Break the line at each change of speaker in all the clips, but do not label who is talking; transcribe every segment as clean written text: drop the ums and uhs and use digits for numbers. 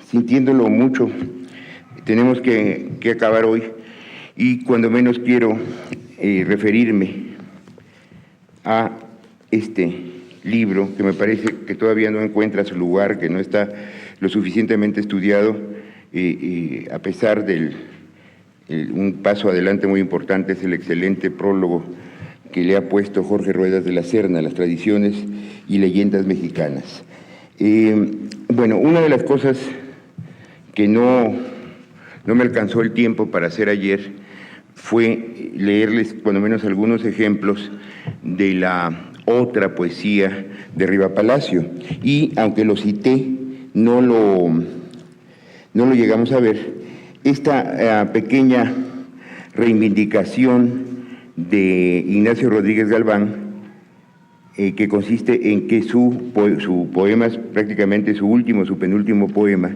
sintiéndolo mucho. Tenemos que acabar hoy y cuando menos quiero referirme a este libro que me parece que todavía no encuentra su lugar, que no está lo suficientemente estudiado, a pesar de un paso adelante muy importante. Es el excelente prólogo que le ha puesto Jorge Ruedas de la Serna, Las tradiciones y leyendas mexicanas. Bueno, una de las cosas que no me alcanzó el tiempo para hacer ayer fue leerles cuando menos algunos ejemplos de la otra poesía de Riva Palacio, y aunque lo cité, no lo llegamos a ver. Esta pequeña reivindicación de Ignacio Rodríguez Galván, que consiste en que su poema es prácticamente su penúltimo poema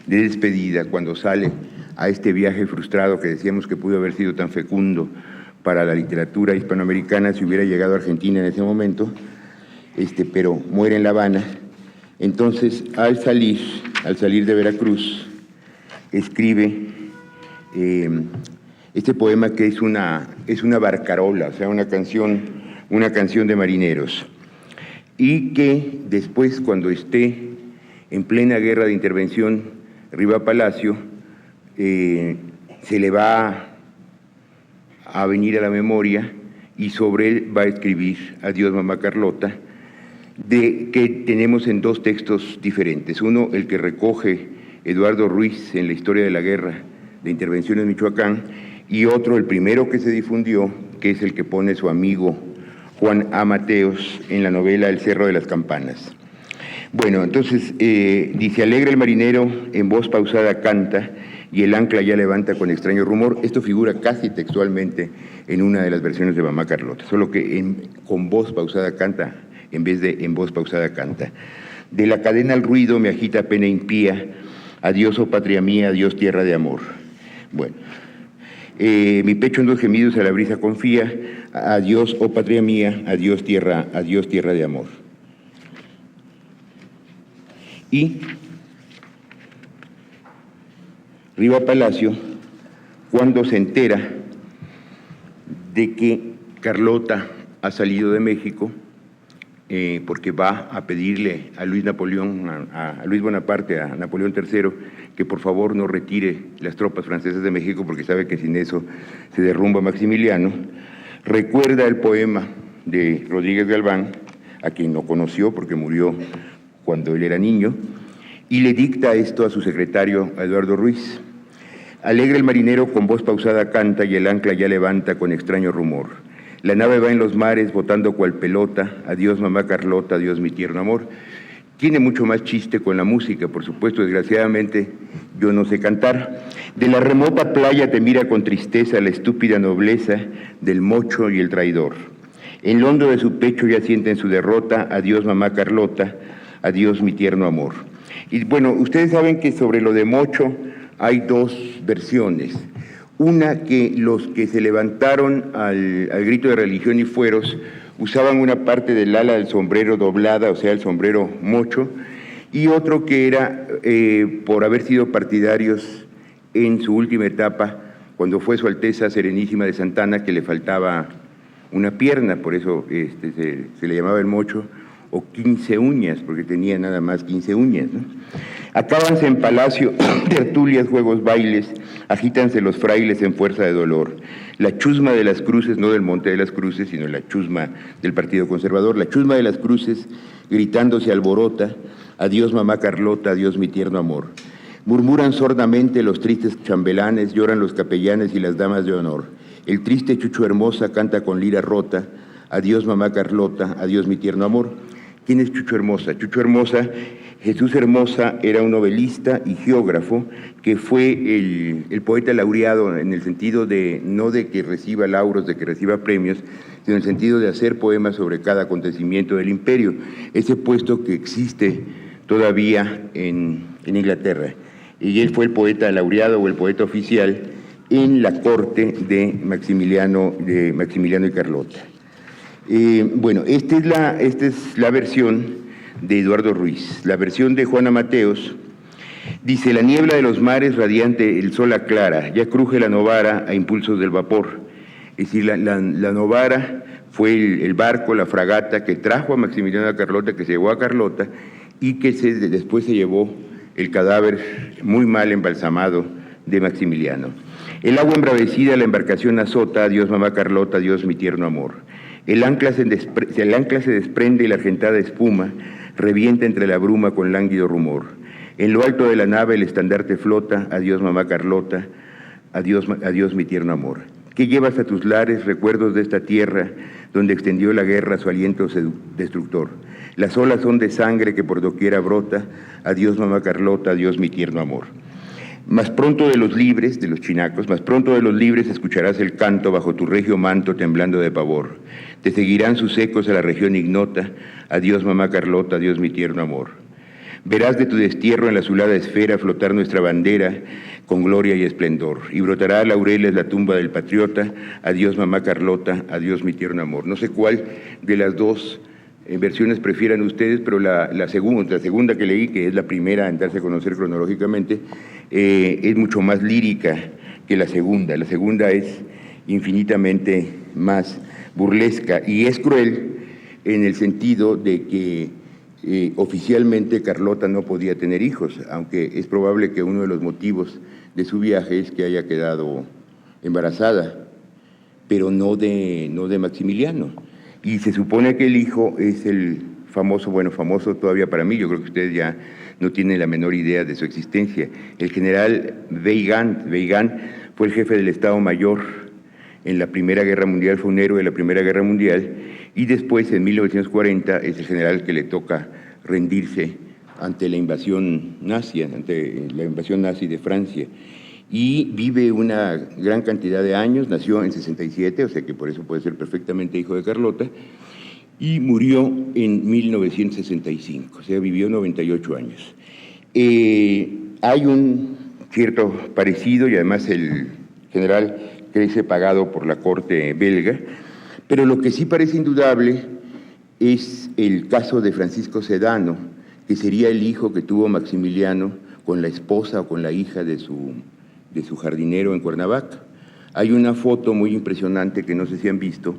de despedida, cuando sale a este viaje frustrado que decíamos que pudo haber sido tan fecundo para la literatura hispanoamericana si hubiera llegado a Argentina en ese momento, pero muere en La Habana. Entonces, al salir de Veracruz, escribe este poema que es una barcarola, o sea, una canción de marineros, y que después, cuando esté en plena guerra de intervención Riva Palacio, se le va a venir a la memoria, y sobre él va a escribir Adiós Mamá Carlota, que tenemos en dos textos diferentes. Uno, el que recoge Eduardo Ruiz en la historia de la guerra de intervención en Michoacán, y otro, el primero que se difundió, que es el que pone su amigo Juan A. Mateos en la novela El Cerro de las Campanas. Bueno, entonces dice: alegre el marinero, en voz pausada canta, y el ancla ya levanta con extraño rumor. Esto figura casi textualmente en una de las versiones de Mamá Carlota, solo que con voz pausada canta en vez de en voz pausada canta. De la cadena al ruido me agita pena impía, adiós, oh patria mía, adiós, tierra de amor. Bueno, mi pecho en dos gemidos a la brisa confía, adiós, oh patria mía, adiós, tierra de amor. Y Riva Palacio, cuando se entera de que Carlota ha salido de México, porque va a pedirle a Luis Bonaparte, a Napoleón III, que por favor no retire las tropas francesas de México, porque sabe que sin eso se derrumba Maximiliano, recuerda el poema de Rodríguez Galván, a quien no conoció porque murió cuando él era niño, y le dicta esto a su secretario, a Eduardo Ruiz. Alegre el marinero, con voz pausada canta, y el ancla ya levanta con extraño rumor. La nave va en los mares, botando cual pelota, adiós mamá Carlota, adiós mi tierno amor. Tiene mucho más chiste con la música, por supuesto, desgraciadamente yo no sé cantar. De la remota playa te mira con tristeza la estúpida nobleza del mocho y el traidor. En lo hondo de su pecho ya sienten su derrota, adiós mamá Carlota, adiós mi tierno amor. Y bueno, ustedes saben que sobre lo de mocho hay dos versiones. Una, que los que se levantaron al grito de religión y fueros usaban una parte del ala del sombrero doblada, o sea, el sombrero mocho, y otro que era por haber sido partidarios en su última etapa, cuando fue Su Alteza Serenísima de Santana, que le faltaba una pierna, por eso se le llamaba el mocho, o 15 uñas, porque tenía nada más 15 uñas, ¿no? Acábanse en palacio, tertulias, juegos, bailes, agítanse los frailes en fuerza de dolor. La chusma de las cruces, no del Monte de las Cruces, sino la chusma del Partido Conservador, la chusma de las cruces, gritándose alborota, adiós mamá Carlota, adiós mi tierno amor. Murmuran sordamente los tristes chambelanes, lloran los capellanes y las damas de honor. El triste Chucho Hermosa canta con lira rota, adiós mamá Carlota, adiós mi tierno amor. ¿Quién es Chucho Hermosa? Chucho Hermosa, Jesús Hermosa, era un novelista y geógrafo que fue el poeta laureado en el sentido de, no de que reciba lauros, de que reciba premios, sino en el sentido de hacer poemas sobre cada acontecimiento del imperio, ese puesto que existe todavía en Inglaterra. Y él fue el poeta laureado o el poeta oficial en la corte de Maximiliano y Carlota. Bueno, esta es la versión de Eduardo Ruiz. La versión de Juana Mateos Dice, la niebla de los mares radiante, el sol aclara, ya cruje la Novara a impulsos del vapor. Es decir, la Novara fue el barco, la fragata que trajo a Maximiliano a Carlota, que se llevó a Carlota y que después se llevó el cadáver muy mal embalsamado de Maximiliano. El agua embravecida, la embarcación azota, adiós mamá Carlota, adiós mi tierno amor. El ancla se desprende y la argentada espuma revienta entre la bruma con lánguido rumor. En lo alto de la nave el estandarte flota, adiós mamá Carlota, adiós mi tierno amor. ¿Qué llevas a tus lares, recuerdos de esta tierra donde extendió la guerra su aliento destructor? Las olas son de sangre que por doquiera brota, adiós mamá Carlota, adiós mi tierno amor. Más pronto de los libres, de los chinacos, más pronto de los libres escucharás el canto bajo tu regio manto temblando de pavor. Te seguirán sus ecos a la región ignota, adiós mamá Carlota, adiós mi tierno amor. Verás de tu destierro en la azulada esfera flotar nuestra bandera con gloria y esplendor, y brotará a laureles la tumba del patriota, adiós mamá Carlota, adiós mi tierno amor. No sé cuál de las dos versiones prefieran ustedes, pero la segunda que leí, que es la primera en darse a conocer cronológicamente, es mucho más lírica que la segunda. La segunda es infinitamente más burlesca y es cruel en el sentido de que oficialmente Carlota no podía tener hijos, aunque es probable que uno de los motivos de su viaje es que haya quedado embarazada, pero no de Maximiliano. Y se supone que el hijo es el famoso, bueno, famoso todavía para mí, yo creo que ustedes ya no tienen la menor idea de su existencia. El general Weygand fue el jefe del Estado Mayor en la Primera Guerra Mundial, fue un héroe de la Primera Guerra Mundial, y después, en 1940, es el general que le toca rendirse ante la invasión nazi, de Francia. Y vive una gran cantidad de años, nació en 67, o sea que por eso puede ser perfectamente hijo de Carlota, y murió en 1965, o sea, vivió 98 años. Hay un cierto parecido, y además el general crece pagado por la corte belga, pero lo que sí parece indudable es el caso de Francisco Sedano, que sería el hijo que tuvo Maximiliano con la esposa o con la hija de su jardinero en Cuernavaca. Hay una foto muy impresionante que no sé si han visto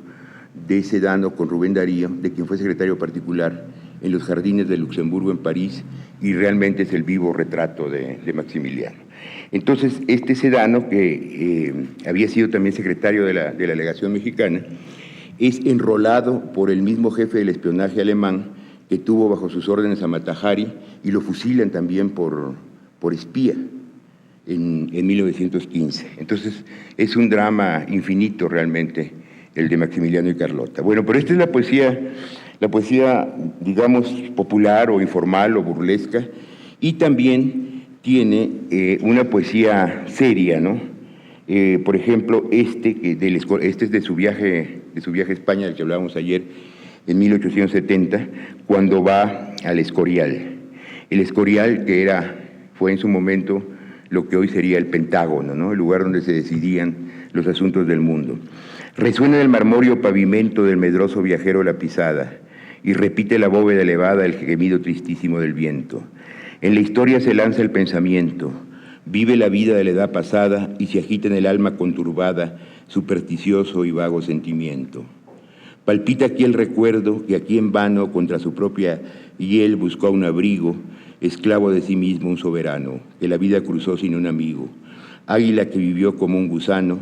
de Sedano con Rubén Darío, de quien fue secretario particular en los jardines de Luxemburgo en París, y realmente es el vivo retrato de Maximiliano. Entonces, este Sedano, que había sido también secretario de la legación mexicana, es enrolado por el mismo jefe del espionaje alemán que tuvo bajo sus órdenes a Mata Hari, y lo fusilan también por espía en 1915. Entonces, es un drama infinito realmente el de Maximiliano y Carlota. Bueno, pero esta es la poesía, digamos, popular o informal o burlesca, y también tiene una poesía seria, ¿no? Por ejemplo, este es de su viaje a España, del que hablábamos ayer, en 1870, cuando va al Escorial. El Escorial, que fue en su momento lo que hoy sería el Pentágono, ¿no? El lugar donde se decidían los asuntos del mundo. Resuena en el marmóreo pavimento del medroso viajero la pisada, y repite la bóveda elevada el gemido tristísimo del viento. En la historia se lanza el pensamiento, vive la vida de la edad pasada y se agita en el alma conturbada, supersticioso y vago sentimiento. Palpita aquí el recuerdo que aquí en vano contra su propia hiel buscó un abrigo, esclavo de sí mismo un soberano, que la vida cruzó sin un amigo, águila que vivió como un gusano,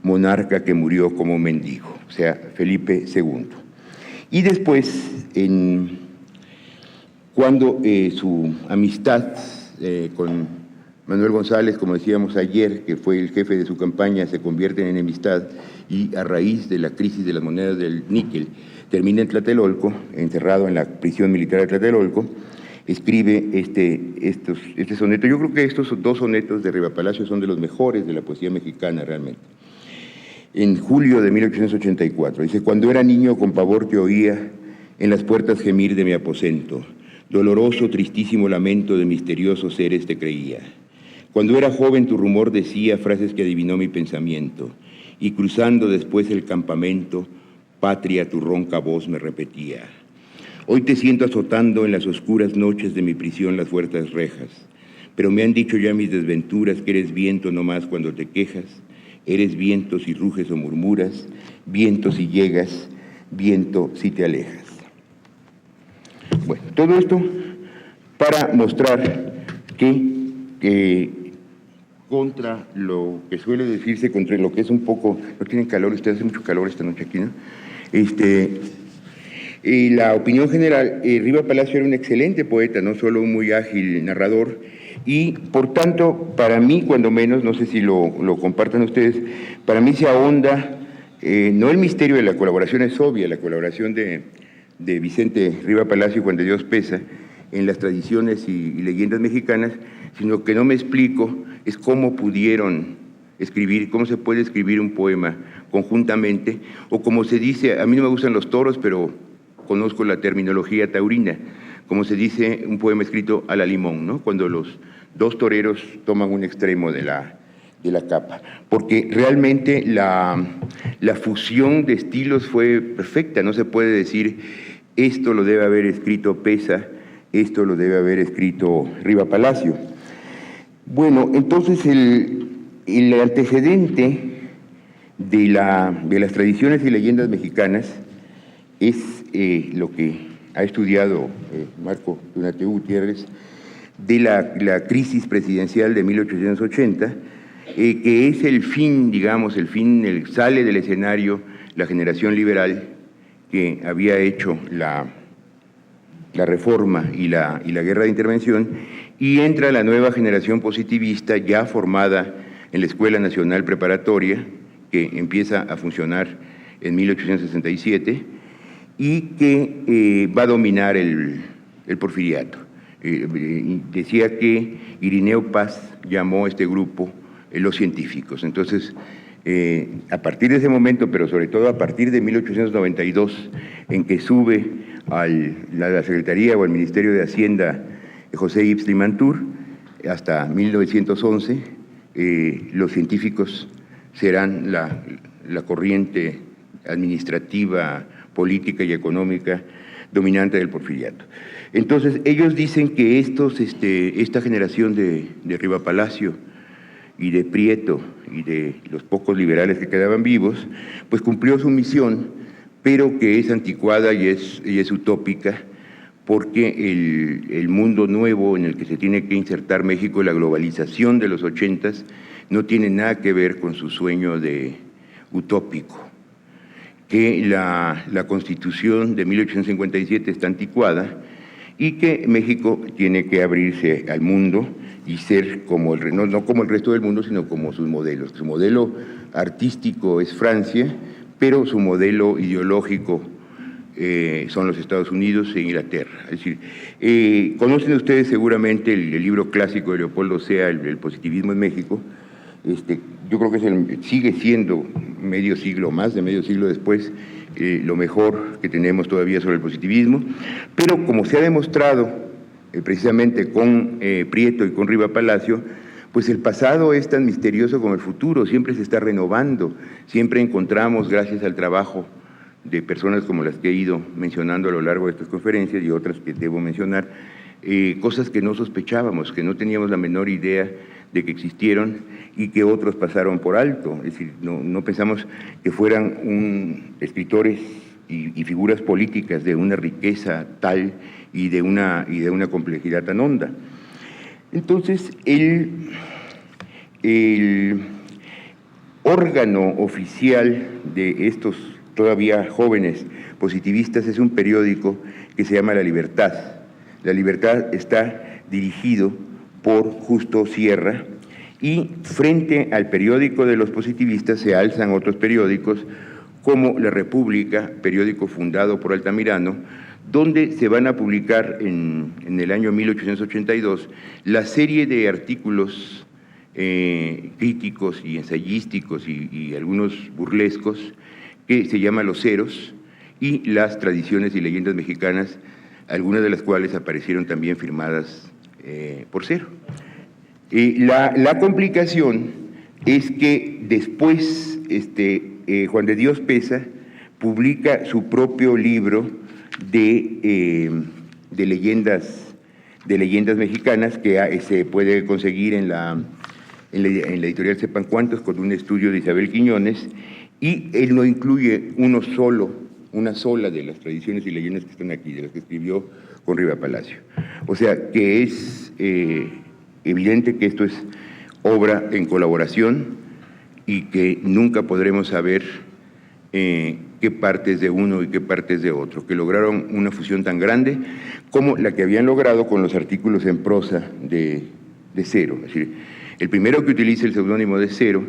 monarca que murió como un mendigo, o sea, Felipe II. Y después, cuando su amistad con Manuel González, como decíamos ayer, que fue el jefe de su campaña, se convierte en enemistad, y a raíz de la crisis de las monedas del níquel, termina en Tlatelolco, encerrado en la prisión militar de Tlatelolco, escribe este soneto. Yo creo que estos dos sonetos de Rivapalacio son de los mejores de la poesía mexicana realmente. En julio de 1884, dice: cuando era niño con pavor te oía en las puertas gemir de mi aposento, doloroso, tristísimo lamento de misteriosos seres te creía. Cuando era joven tu rumor decía frases que adivinó mi pensamiento, y cruzando después el campamento, patria tu ronca voz me repetía. Hoy te siento azotando en las oscuras noches de mi prisión las fuertes rejas. pero me han dicho ya mis desventuras que eres viento nomás cuando te quejas, eres viento si ruges o murmuras, viento si llegas, viento si te alejas. Bueno, todo esto para mostrar que contra lo que suele decirse, contra lo que es un poco, no tienen calor, ustedes hace mucho calor esta noche aquí, ¿no? Y la opinión general, Riva Palacio era un excelente poeta, no solo un muy ágil narrador, y por tanto, para mí, cuando menos, no sé si lo compartan ustedes, para mí se ahonda, no el misterio de la colaboración es obvia, la colaboración de Vicente Riva Palacio y Juan de Dios Peza en las tradiciones y leyendas mexicanas, sino que no me explico es cómo pudieron escribir, cómo se puede escribir un poema conjuntamente, o como se dice, a mí no me gustan los toros, pero conozco la terminología taurina, como se dice un poema escrito a la limón, ¿no? Cuando los dos toreros toman un extremo de la capa, porque realmente la fusión de estilos fue perfecta, no se puede decir esto lo debe haber escrito Peza, esto lo debe haber escrito Riva Palacio. Bueno, entonces el antecedente de las tradiciones y leyendas mexicanas es lo que ha estudiado Marco Tonatiuh Gutiérrez de la crisis presidencial de 1880, que es el fin, digamos, sale del escenario la generación liberal que había hecho la reforma y la guerra de intervención, y entra la nueva generación positivista ya formada en la Escuela Nacional Preparatoria, que empieza a funcionar en 1867 y que va a dominar el porfiriato. Decía que Irineo Paz llamó a este grupo los científicos. Entonces, a partir de ese momento, pero sobre todo a partir de 1892, en que sube a la Secretaría o al Ministerio de Hacienda José Ips Limantur, hasta 1911, los científicos serán la corriente administrativa, política y económica dominante del porfiriato. Entonces, ellos dicen que esta generación de Riva Palacio y de Prieto y de los pocos liberales que quedaban vivos, pues cumplió su misión, pero que es anticuada y es utópica, porque el mundo nuevo en el que se tiene que insertar México, la globalización de los 80s, no tiene nada que ver con su sueño de utópico, que la Constitución de 1857 está anticuada y que México tiene que abrirse al mundo y ser como no como el resto del mundo, sino como sus modelos. Su modelo artístico es Francia, pero su modelo ideológico son los Estados Unidos e Inglaterra. Es decir, conocen ustedes seguramente el libro clásico de Leopoldo Sea, el positivismo en México. Yo creo que sigue siendo más de medio siglo después, lo mejor que tenemos todavía sobre el positivismo, pero como se ha demostrado precisamente con Prieto y con Riva Palacio, pues el pasado es tan misterioso como el futuro, siempre se está renovando, siempre encontramos, gracias al trabajo de personas como las que he ido mencionando a lo largo de estas conferencias y otras que debo mencionar, cosas que no sospechábamos, que no teníamos la menor idea de que existieron y que otros pasaron por alto. Es decir, no pensamos que fueran escritores y figuras políticas de una riqueza tal y de una complejidad tan honda. Entonces, el órgano oficial de estos todavía jóvenes positivistas es un periódico que se llama La Libertad. La Libertad está dirigido por Justo Sierra, y frente al periódico de los positivistas se alzan otros periódicos como La República, periódico fundado por Altamirano, donde se van a publicar en el año 1882 la serie de artículos críticos y ensayísticos y algunos burlescos que se llama Los Ceros, y las tradiciones y leyendas mexicanas, algunas de las cuales aparecieron también firmadas por Cero. La complicación es que después Juan de Dios Peza publica su propio libro de leyendas de leyendas mexicanas que se puede conseguir en la editorial Sepan Cuántos, con un estudio de Isabel Quiñones, y él no incluye una sola de las tradiciones y leyendas que están aquí, de las que escribió con Riva Palacio. O sea, que es evidente que esto es obra en colaboración y que nunca podremos saber qué partes de uno y qué partes de otro, que lograron una fusión tan grande como la que habían logrado con los artículos en prosa de Cero. Es decir, el primero que utiliza el seudónimo de Cero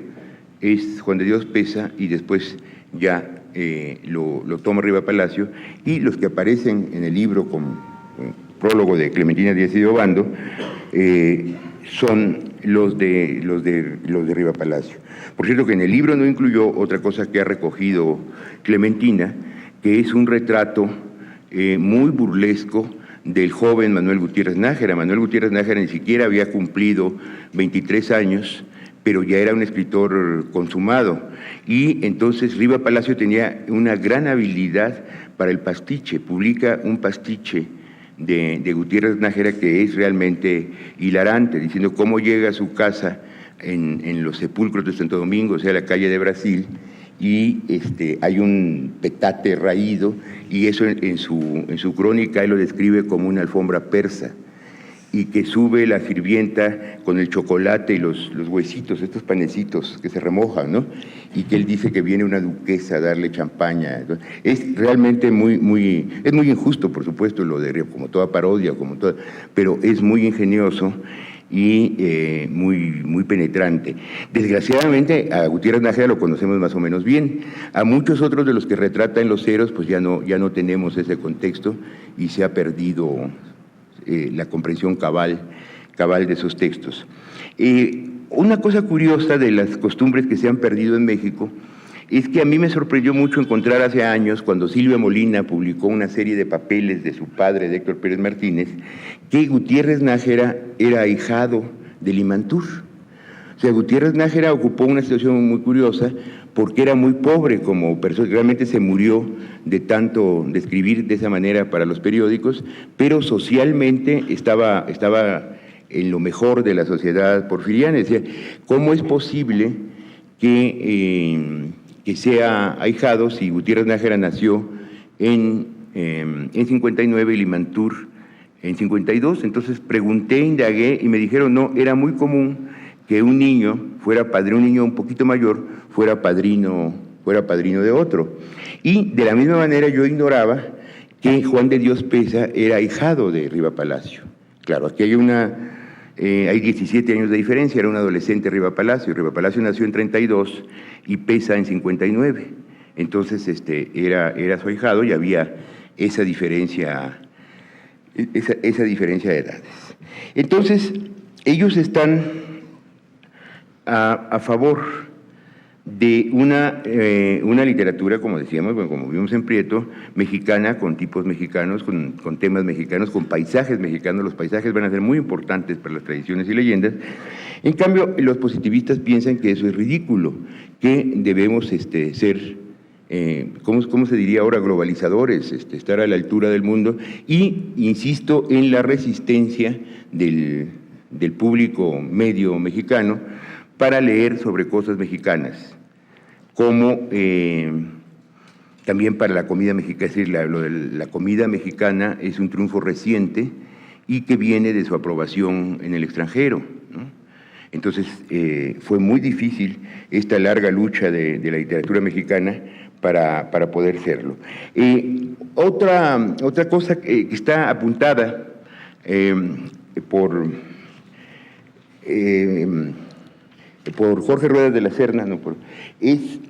es Juan de Dios Peza, y después ya lo toma Riva Palacio, y los que aparecen en el libro con prólogo de Clementina Díaz y de Obando son los de Riva Palacio. Por cierto, que en el libro no incluyó otra cosa que ha recogido Clementina, que es un retrato muy burlesco del joven Manuel Gutiérrez Nájera. Manuel Gutiérrez Nájera ni siquiera había cumplido 23 años, pero ya era un escritor consumado. Y entonces Riva Palacio tenía una gran habilidad para el pastiche. Publica un pastiche de Gutiérrez Nájera que es realmente hilarante, diciendo cómo llega a su casa en los sepulcros de Santo Domingo, o sea, la calle de Brasil, y hay un petate raído, y eso en su crónica él lo describe como una alfombra persa, y que sube la sirvienta con el chocolate y los huesitos, estos panecitos que se remojan, ¿no? Y que él dice que viene una duquesa a darle champaña. Es realmente es muy injusto, por supuesto, lo de Río, como toda parodia, pero es muy ingenioso y muy penetrante. Desgraciadamente a Gutiérrez Nájera lo conocemos más o menos bien. A muchos otros de los que retrata en Los Ceros, pues ya no tenemos ese contexto y se ha perdido la comprensión cabal de esos textos. Una cosa curiosa de las costumbres que se han perdido en México es que a mí me sorprendió mucho encontrar hace años, cuando Silvia Molina publicó una serie de papeles de su padre, de Héctor Pérez Martínez, que Gutiérrez Nájera era ahijado de Limantur. O sea, Gutiérrez Nájera ocupó una situación muy curiosa porque era muy pobre como persona, realmente se murió de tanto de escribir de esa manera para los periódicos, pero socialmente estaba en lo mejor de la sociedad porfiriana. Decía, ¿cómo es posible que sea ahijado si Gutiérrez Nájera nació en 59 y Limantur en 52? Entonces pregunté, indagué y me dijeron, no, era muy común que un niño fuera padrino, un niño un poquito mayor, fuera padrino de otro. Y de la misma manera yo ignoraba que Juan de Dios Peza era ahijado de Riva Palacio. Claro, aquí hay 17 años de diferencia, era un adolescente Riva Palacio. Riva Palacio nació en 32 y Peza en 59. Entonces era su ahijado y había esa diferencia de edades. Entonces, ellos están a favor de una literatura, como decíamos, bueno, como vimos en Prieto, mexicana, con tipos mexicanos, con temas mexicanos, con paisajes mexicanos. Los paisajes van a ser muy importantes para las tradiciones y leyendas. En cambio, los positivistas piensan que eso es ridículo, que debemos ser, ¿cómo se diría ahora? Globalizadores, estar a la altura del mundo, y insisto en la resistencia del público medio mexicano para leer sobre cosas mexicanas, como también para la comida mexicana. Es decir, lo de la comida mexicana es un triunfo reciente y que viene de su aprobación en el extranjero, ¿no? Entonces, fue muy difícil esta larga lucha de la literatura mexicana para poder serlo. Otra cosa que está apuntada por Jorge Ruedas de la Serna, es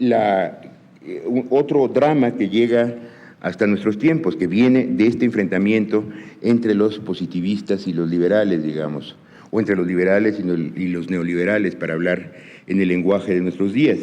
otro drama que llega hasta nuestros tiempos, que viene de este enfrentamiento entre los positivistas y los liberales, digamos, o entre los liberales y los neoliberales, para hablar en el lenguaje de nuestros días,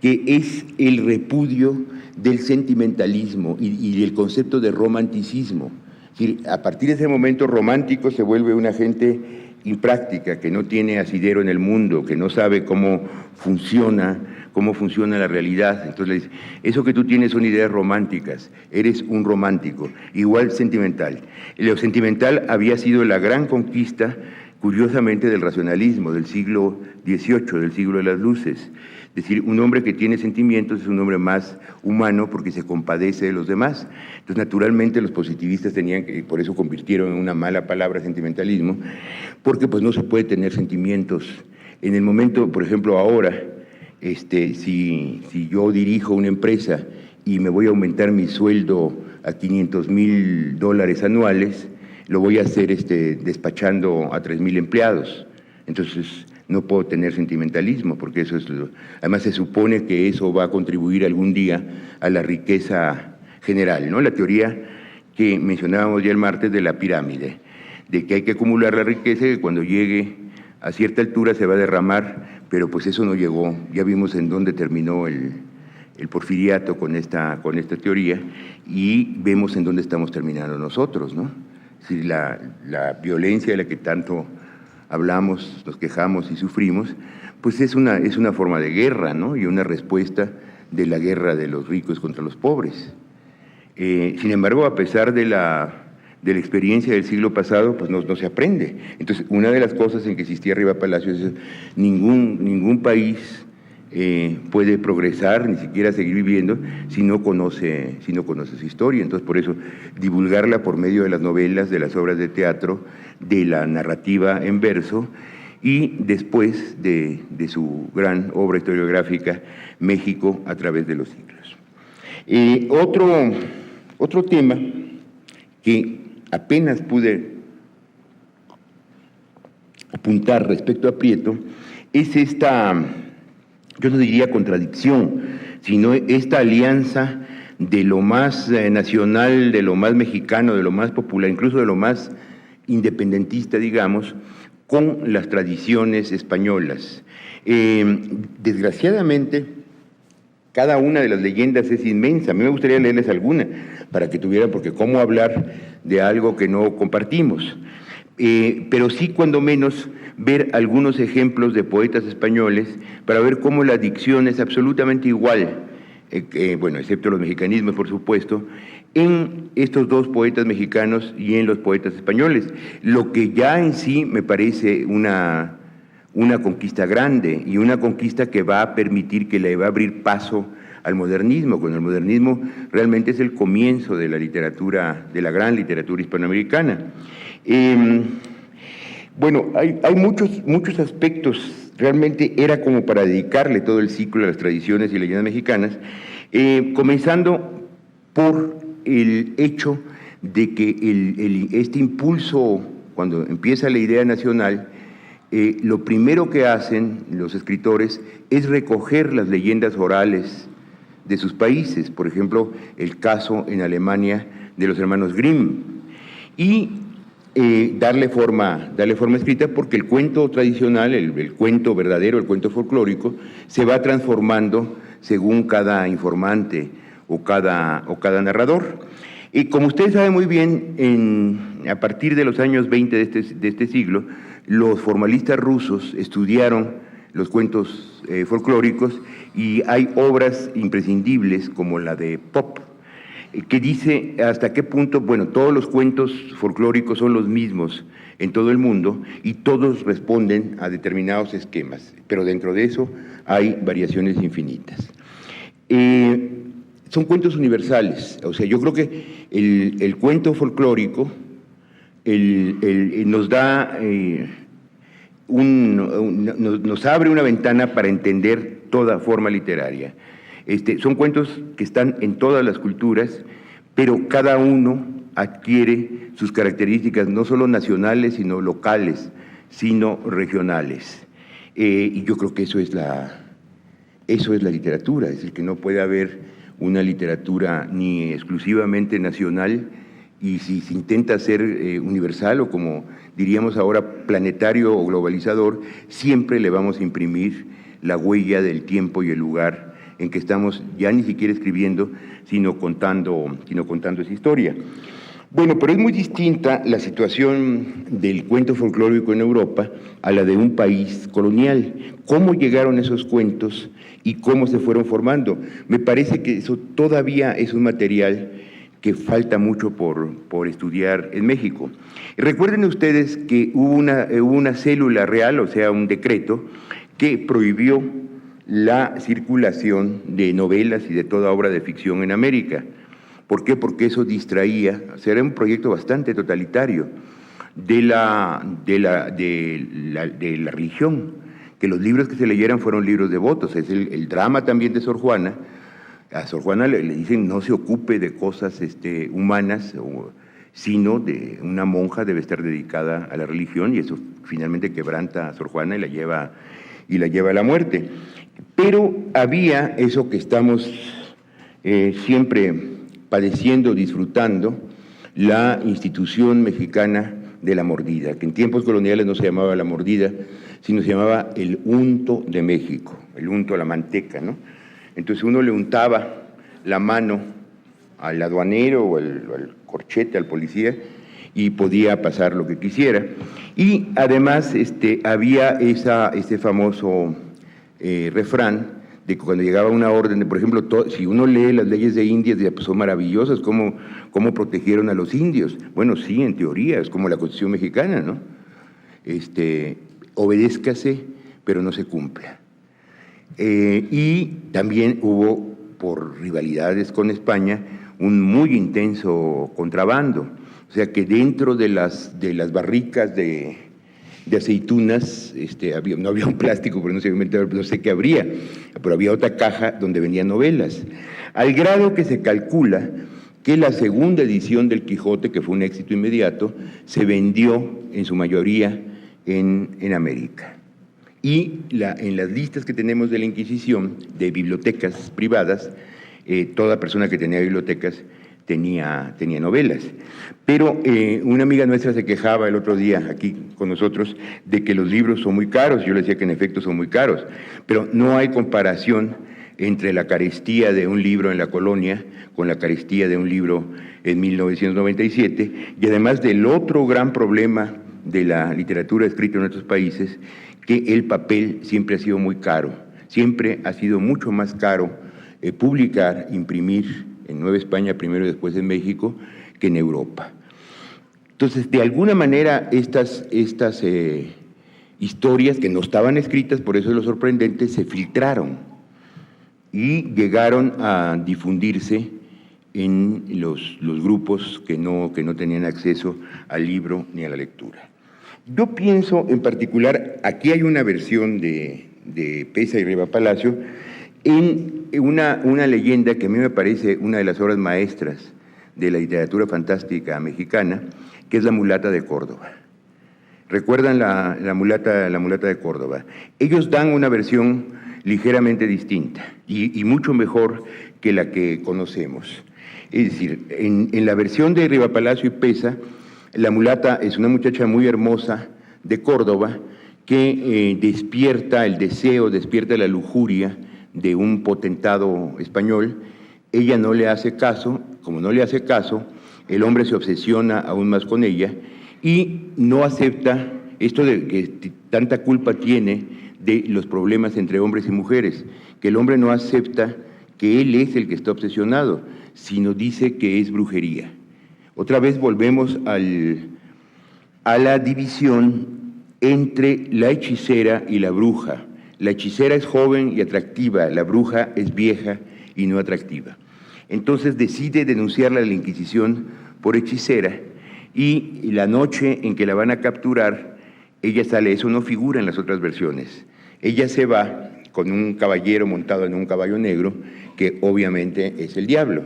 que es el repudio del sentimentalismo y del concepto de romanticismo. Es decir, a partir de ese momento, romántico se vuelve una gente impráctica, que no tiene asidero en el mundo, que no sabe cómo funciona cómo funciona la realidad. Entonces le dice, eso que tú tienes son ideas románticas, eres un romántico, igual sentimental. Lo sentimental había sido la gran conquista, curiosamente, del racionalismo, del siglo XVIII, del siglo de las luces. Es decir, un hombre que tiene sentimientos es un hombre más humano porque se compadece de los demás. Entonces, naturalmente, los positivistas tenían que, por eso convirtieron en una mala palabra sentimentalismo, porque pues no se puede tener sentimientos. En el momento, por ejemplo, ahora, si yo dirijo una empresa y me voy a aumentar mi sueldo a $500,000 anuales, lo voy a hacer despachando a 3,000 empleados. Entonces, no puedo tener sentimentalismo, porque eso es además se supone que eso va a contribuir algún día a la riqueza general, ¿no? La teoría que mencionábamos ya el martes de la pirámide, de que hay que acumular la riqueza y que cuando llegue a cierta altura se va a derramar, pero pues eso no llegó. Ya vimos en dónde terminó el porfiriato con esta teoría y vemos en dónde estamos terminando nosotros, ¿no? Si la violencia de la que tanto hablamos, nos quejamos y sufrimos, pues es una forma de guerra, ¿no? Y una respuesta de la guerra de los ricos contra los pobres. Sin embargo, a pesar de la experiencia del siglo pasado, pues no se aprende. Entonces, una de las cosas en que insistía Riva Palacios es ningún país puede progresar, ni siquiera seguir viviendo, si no conoce su historia. Entonces, por eso, divulgarla por medio de las novelas, de las obras de teatro, de la narrativa en verso, y después de su gran obra historiográfica, México a través de los siglos. Otro tema que apenas pude apuntar respecto a Prieto es esta, yo no diría contradicción, sino esta alianza de lo más nacional, de lo más mexicano, de lo más popular, incluso de lo más independentista, digamos, con las tradiciones españolas. Desgraciadamente, cada una de las leyendas es inmensa. A mí me gustaría leerles alguna para que tuvieran, porque cómo hablar de algo que no compartimos. Pero sí, cuando menos, ver algunos ejemplos de poetas españoles para ver cómo la dicción es absolutamente igual, bueno, excepto los mexicanismos, por supuesto, en estos dos poetas mexicanos y en los poetas españoles, lo que ya en sí me parece una conquista grande y una conquista que va a permitir, que le va a abrir paso al modernismo, cuando el modernismo realmente es el comienzo de la literatura, de la gran literatura hispanoamericana. Bueno, hay muchos aspectos, realmente era como para dedicarle todo el ciclo a las tradiciones y leyendas mexicanas, comenzando por el hecho de que este impulso, cuando empieza la idea nacional, lo primero que hacen los escritores es recoger las leyendas orales de sus países, por ejemplo, el caso en Alemania de los hermanos Grimm, y darle forma escrita, porque el cuento tradicional, el cuento verdadero, el cuento folclórico, se va transformando según cada informante o cada narrador. Y como ustedes saben muy bien, a partir de los años 20 de este siglo, los formalistas rusos estudiaron los cuentos folclóricos y hay obras imprescindibles como la de Pope, que dice hasta qué punto, bueno, todos los cuentos folclóricos son los mismos en todo el mundo y todos responden a determinados esquemas, pero dentro de eso hay variaciones infinitas. Son cuentos universales, o sea, yo creo que el cuento folclórico nos da, nos abre una ventana para entender toda forma literaria. Son cuentos que están en todas las culturas, pero cada uno adquiere sus características no solo nacionales, sino locales, sino regionales. Y yo creo que eso es la literatura, es decir, que no puede haber una literatura ni exclusivamente nacional, y si se intenta ser universal o, como diríamos ahora, planetario o globalizador, siempre le vamos a imprimir la huella del tiempo y el lugar en que estamos ya ni siquiera escribiendo, sino contando esa historia. Bueno, pero es muy distinta la situación del cuento folclórico en Europa a la de un país colonial. ¿Cómo llegaron esos cuentos y cómo se fueron formando? Me parece que eso todavía es un material que falta mucho por estudiar en México. Recuerden ustedes que hubo una célula real, o sea, un decreto, que prohibió la circulación de novelas y de toda obra de ficción en América. ¿Por qué? Porque eso distraía, o sea, era un proyecto bastante totalitario de la religión, que los libros que se leyeran fueron libros devotos. Es el drama también de Sor Juana. A Sor Juana le dicen no se ocupe de cosas humanas, sino de una monja debe estar dedicada a la religión, y eso finalmente quebranta a Sor Juana y la lleva a la muerte. Pero había eso que estamos siempre padeciendo, disfrutando, la institución mexicana de la mordida, que en tiempos coloniales no se llamaba la mordida, sino se llamaba el unto de México, el unto a la manteca, ¿no? Entonces uno le untaba la mano al aduanero o al corchete, al policía, y podía pasar lo que quisiera. Y además había ese famoso refrán de que cuando llegaba una orden, por ejemplo, si uno lee las leyes de Indias, pues son maravillosas, cómo protegieron a los indios. Bueno, sí, en teoría, es como la Constitución mexicana, ¿no? Obedézcase, pero no se cumpla. Y también hubo, por rivalidades con España, un muy intenso contrabando. O sea que dentro de las barricas de aceitunas, no había un plástico, pero no sé qué habría, pero había otra caja donde venían novelas. Al grado que se calcula que la segunda edición del Quijote, que fue un éxito inmediato, se vendió en su mayoría en América. Y en las listas que tenemos de la Inquisición, de bibliotecas privadas, toda persona que tenía bibliotecas tenía novelas. Pero una amiga nuestra se quejaba el otro día aquí con nosotros de que los libros son muy caros. Yo le decía que en efecto son muy caros, pero no hay comparación entre la carestía de un libro en la colonia con la carestía de un libro en 1997, y además del otro gran problema de la literatura escrita en nuestros países, que el papel siempre ha sido muy caro, siempre ha sido mucho más caro publicar, imprimir en Nueva España primero y después en México que en Europa. Entonces, de alguna manera, estas historias que no estaban escritas, por eso es lo sorprendente, se filtraron y llegaron a difundirse en los grupos que no tenían acceso al libro ni a la lectura. Yo pienso en particular, aquí hay una versión de Peza y Riva Palacio, en una leyenda que a mí me parece una de las obras maestras de la literatura fantástica mexicana, que es La mulata de Córdoba. ¿Recuerdan la mulata de Córdoba? Ellos dan una versión ligeramente distinta y mucho mejor que la que conocemos. Es decir, en la versión de Riva Palacio y Peza, la mulata es una muchacha muy hermosa de Córdoba que despierta el deseo, despierta la lujuria de un potentado español. Ella no le hace caso, como no le hace caso, el hombre se obsesiona aún más con ella y no acepta esto de que tanta culpa tiene de los problemas entre hombres y mujeres, que el hombre no acepta que él es el que está obsesionado, sino dice que es brujería. Otra vez volvemos a la división entre la hechicera y la bruja. La hechicera es joven y atractiva, la bruja es vieja y no atractiva. Entonces decide denunciarla a la Inquisición por hechicera, y la noche en que la van a capturar, ella sale. Eso no figura en las otras versiones. Ella se va con un caballero montado en un caballo negro, que obviamente es el diablo,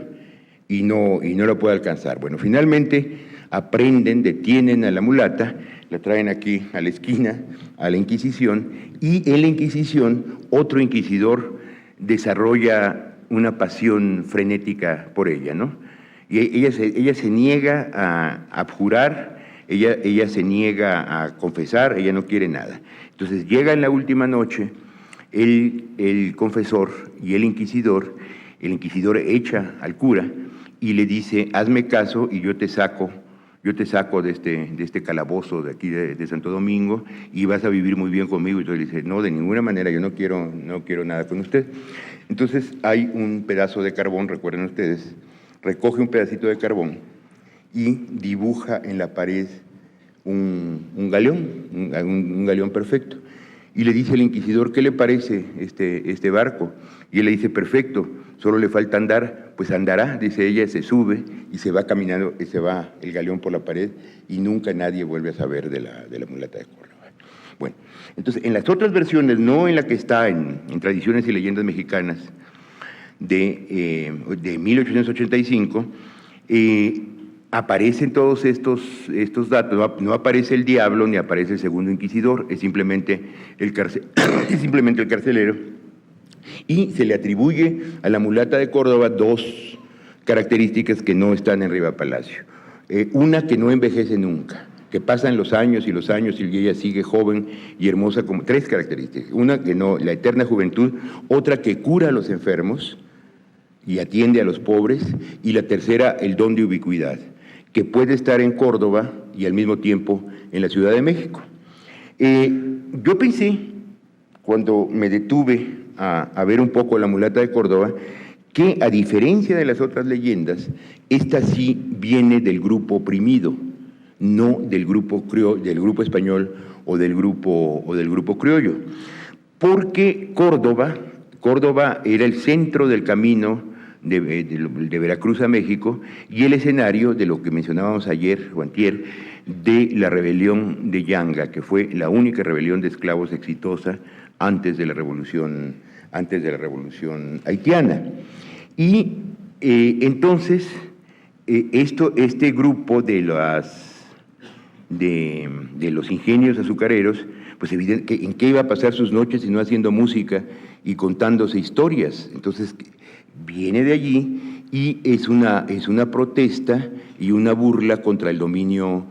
y no lo puede alcanzar. Bueno, finalmente aprenden, detienen a la mulata, la traen aquí a la esquina, a la Inquisición, y en la Inquisición otro inquisidor desarrolla una pasión frenética por ella, ¿no? Y ella se niega a abjurar, ella se niega a confesar, ella no quiere nada. Entonces llega en la última noche el confesor y el inquisidor echa al cura y le dice, hazme caso y yo te saco de este calabozo de aquí de Santo Domingo y vas a vivir muy bien conmigo. Y entonces le dice, no, de ninguna manera, yo no quiero nada con usted. Entonces hay un pedazo de carbón, recuerden ustedes, recoge un pedacito de carbón y dibuja en la pared un galeón perfecto. Y le dice al inquisidor, ¿qué le parece este barco? Y él le dice, perfecto, solo le falta andar. Pues andará, dice ella, se sube y se va caminando, y se va el galeón por la pared y nunca nadie vuelve a saber de la mulata de Córdoba. Bueno, entonces en las otras versiones, no en la que está en Tradiciones y Leyendas Mexicanas de 1885, aparecen todos estos datos. No aparece el diablo ni aparece el segundo inquisidor, es simplemente el carcelero, y se le atribuye a la mulata de Córdoba dos características que no están en Riva Palacio. Una, que no envejece nunca, que pasan los años y ella sigue joven y hermosa, como tres características. Una, que no, la eterna juventud; otra, que cura a los enfermos y atiende a los pobres; y la tercera, el don de ubicuidad, que puede estar en Córdoba y al mismo tiempo en la Ciudad de México. Yo pensé, cuando me detuve a ver un poco la mulata de Córdoba, que a diferencia de las otras leyendas, esta sí viene del grupo oprimido, no del grupo español o del grupo criollo, porque Córdoba era el centro del camino de Veracruz a México y el escenario de lo que mencionábamos ayer o antier, de la rebelión de Yanga, que fue la única rebelión de esclavos exitosa antes de la revolución haitiana. Y entonces este grupo de los ingenios azucareros, pues evidente, ¿en qué iba a pasar sus noches sino haciendo música y contándose historias? Entonces viene de allí y es una protesta y una burla contra el dominio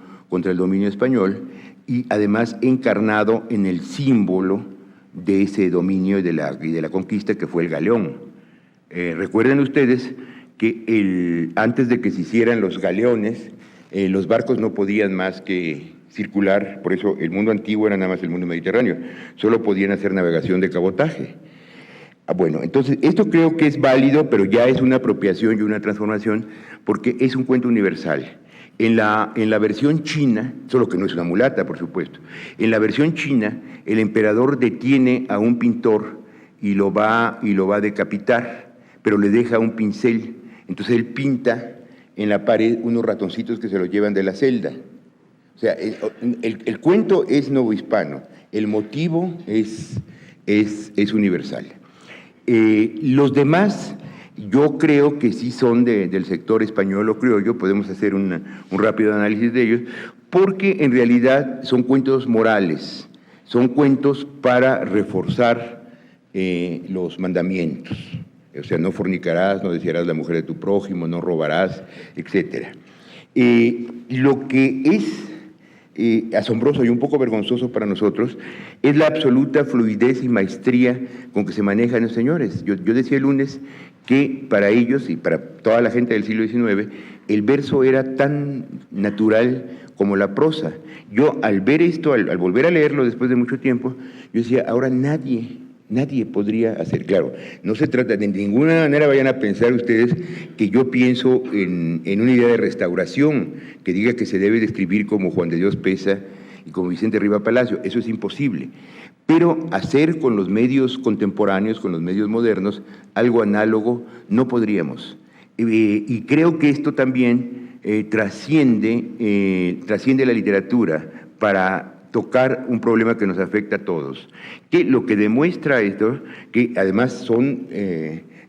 español, y además encarnado en el símbolo de ese dominio y de la conquista, que fue el galeón. Recuerden ustedes que antes de que se hicieran los galeones, los barcos no podían más que circular, por eso el mundo antiguo era nada más el mundo mediterráneo, solo podían hacer navegación de cabotaje. Bueno, entonces esto creo que es válido, pero ya es una apropiación y una transformación, porque es un cuento universal. En la versión china, solo que no es una mulata, por supuesto, en la versión china, el emperador detiene a un pintor y lo va a decapitar, pero le deja un pincel. Entonces él pinta en la pared unos ratoncitos que se los llevan de la celda. O sea, el cuento es novohispano, el motivo es universal. Los demás, yo creo que sí son del sector español o criollo, podemos hacer un rápido análisis de ellos, porque en realidad son cuentos morales, son cuentos para reforzar los mandamientos. O sea, no fornicarás, no desearás la mujer de tu prójimo, no robarás, etc. Lo que es asombroso y un poco vergonzoso para nosotros es la absoluta fluidez y maestría con que se manejan los señores. Yo decía el lunes que para ellos y para toda la gente del siglo XIX el verso era tan natural como la prosa. Yo al ver esto, al volver a leerlo después de mucho tiempo, yo decía, ahora nadie podría hacer. Claro, no se trata de ninguna manera, vayan a pensar ustedes que yo pienso en una idea de restauración que diga que se debe de escribir como Juan de Dios Peza y como Vicente Riva Palacio. Eso es imposible. Pero hacer con los medios contemporáneos, con los medios modernos, algo análogo, no podríamos. Y creo que esto también trasciende la literatura para tocar un problema que nos afecta a todos. Que lo que demuestra esto, que además